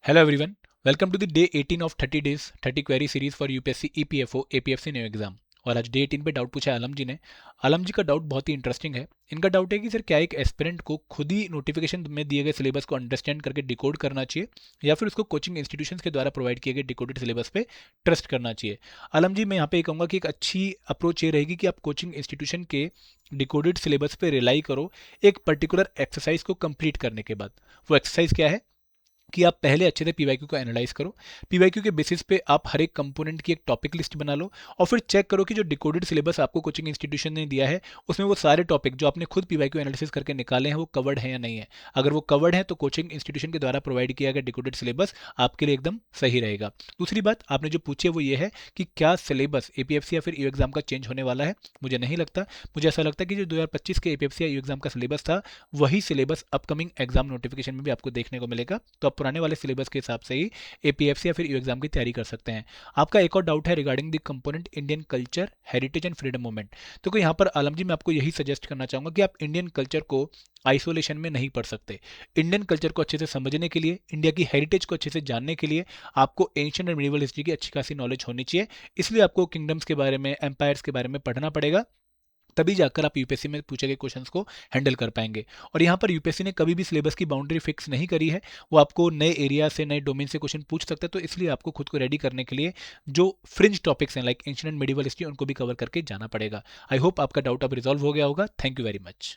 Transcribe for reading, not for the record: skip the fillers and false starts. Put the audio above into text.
Hello everyone, welcome to the day 18 of 30 days 30 query series for UPSC EPFO APFC new exam. और आज day 18 पे doubt पूछा है आलम जी ने। आलम जी का डाउट बहुत ही इंटरेस्टिंग है। इनका डाउट है कि सर क्या एक एस्पिरेंट को खुद ही नोटिफिकेशन में दिए गए सिलेबस को अंडरस्टैंड करके डिकोड करना चाहिए या फिर उसको कोचिंग इंस्टीट्यूशंस के द्वारा प्रोवाइड किए गए डिकोडेड सिलेबस पे ट्रस्ट करना चाहिए। आलम जी मैं यहाँ पे ये कहूँगा कि एक अच्छी अप्रोच ये रहेगी कि आप कोचिंग इंस्टीट्यूशन के डिकोडेड सिलेबस पे रिलाई करो एक पर्टिकुलर एक्सरसाइज को कंप्लीट करने के बाद। वो एक्सरसाइज क्या है कि आप पहले अच्छे से पीवाईक्यू को एनालाइज करो। पीवाईक्यू के बेसिस पे आप हर एक कंपोनेंट की एक टॉपिक लिस्ट बना लो और फिर चेक करो कि जो डिकोडेड सिलेबस आपको कोचिंग इंस्टीट्यूशन ने दिया है उसमें वो सारे टॉपिक जो आपने खुद पीवाईक्यू एनालिसिस करके निकाले हैं वो कवर्ड है या नहीं है। अगर वो कवर्ड है तो कोचिंग इंस्टीट्यूशन के द्वारा प्रोवाइड किया गया डिकोडेड सिलेबस आपके लिए एकदम सही रहेगा। दूसरी बात आपने जो पूछी है वो ये है कि क्या सिलेबस एपीएफसी या फिर यू एग्जाम का चेंज होने वाला है। मुझे नहीं लगता। मुझे ऐसा लगता है कि जो 2025 के एपीएफसी या यू एग्जाम का सिलेबस था वही सिलेबस अपकमिंग एग्जाम नोटिफिकेशन में भी आपको देखने को मिलेगा। तो आप पुराने वाले सिलेबस के हिसाब से ही एपीएफसी या फिर यू एग्जाम की तैयारी कर सकते हैं। आपका एक और डाउट है regarding the component Indian culture heritage and freedom movement. तो कोई यहाँ पर आलम जी मैं आपको यही सजेस्ट करना चाहूंगा कि आप इंडियन कल्चर को आइसोलेशन में नहीं पढ़ सकते। इंडियन कल्चर को अच्छे से समझने के लिए इंडिया की हेरिटेज को अच्छे से जानने के लिए आपको एंशिएंट एंड मिडिवल हिस्ट्री की अच्छी खासी नॉलेज होनी चाहिए। इसलिए आपको किंगडम्स के बारे में एम्पायर्स के बारे में पढ़ना पड़ेगा। तभी जाकर आप यूपीएससी में पूछे गए क्वेश्चंस को हैंडल कर पाएंगे। और यहाँ पर यूपीएससी ने कभी भी सिलेबस की बाउंड्री फिक्स नहीं करी है। वो आपको नए एरिया से नए डोमेन से क्वेश्चन पूछ सकता है। तो इसलिए आपको खुद को रेडी करने के लिए जो फ्रिंज टॉपिक्स हैं like ancient and medieval history उनको भी कवर करके जाना पड़ेगा। आई होप आपका डाउट अब रिजॉल्व हो गया होगा। Thank you very much.